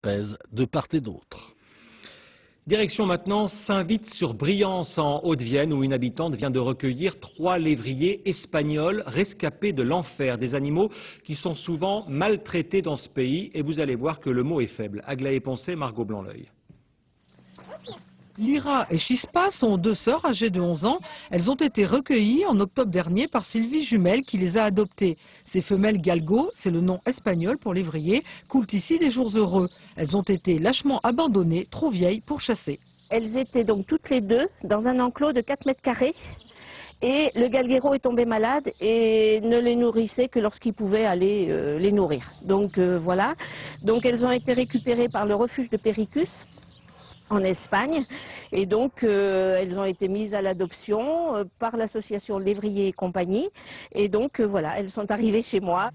pèsent de part et d'autre. Direction maintenant Saint-Vith-sur-Briance en Haute-Vienne où une habitante vient de recueillir 3 lévriers espagnols rescapés de l'enfer, des animaux qui sont souvent maltraités dans ce pays et vous allez voir que le mot est faible. Aglaé Poncé, Margot Blanc-L'Œil. Lyra et Chispa sont 2 sœurs âgées de 11 ans. Elles ont été recueillies en octobre dernier par Sylvie Jumel qui les a adoptées. Ces femelles galgo, c'est le nom espagnol pour lévrier, coulent ici des jours heureux. Elles ont été lâchement abandonnées, trop vieilles pour chasser. Elles étaient donc toutes les 2 dans un enclos de 4 mètres carrés. Et le galguero est tombé malade et ne les nourrissait que lorsqu'il pouvait aller les nourrir. Donc voilà. Donc elles ont été récupérées par le refuge de Péricus en Espagne et donc elles ont été mises à l'adoption par l'association Lévrier et compagnie et donc voilà, elles sont arrivées chez moi.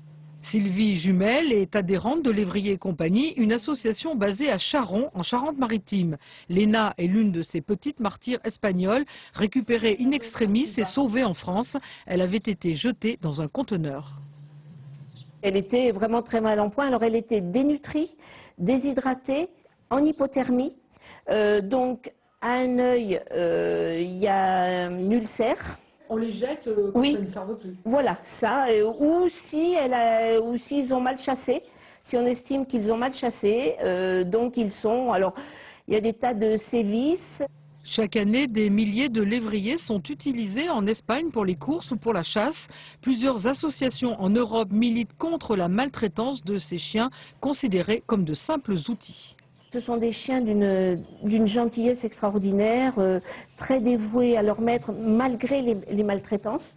Sylvie Jumel est adhérente de Lévrier et compagnie, une association basée à Charon, en Charente-Maritime. Léna est l'une de ces petites martyrs espagnoles, récupérée in extremis et sauvée en France. Elle avait été jetée dans un conteneur. Elle était vraiment très mal en point, alors elle était dénutrie, déshydratée, en hypothermie. Donc à un œil, il y a un ulcère. On les jette oui. Ça ne serve plus. Voilà, ça. Ou s'ils ont mal chassé, si on estime qu'ils ont mal chassé, donc ils sont. Alors, il y a des tas de sévices. Chaque année, des milliers de lévriers sont utilisés en Espagne pour les courses ou pour la chasse. Plusieurs associations en Europe militent contre la maltraitance de ces chiens considérés comme de simples outils. Ce sont des chiens d'une gentillesse extraordinaire, très dévoués à leur maître malgré les maltraitances.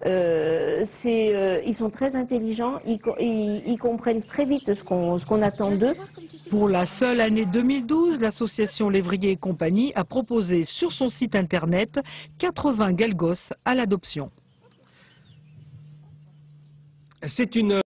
Ils sont très intelligents, ils comprennent très vite ce qu'on attend d'eux. Pour la seule année 2012, l'association Lévrier et compagnie a proposé sur son site internet 80 galgos à l'adoption. C'est une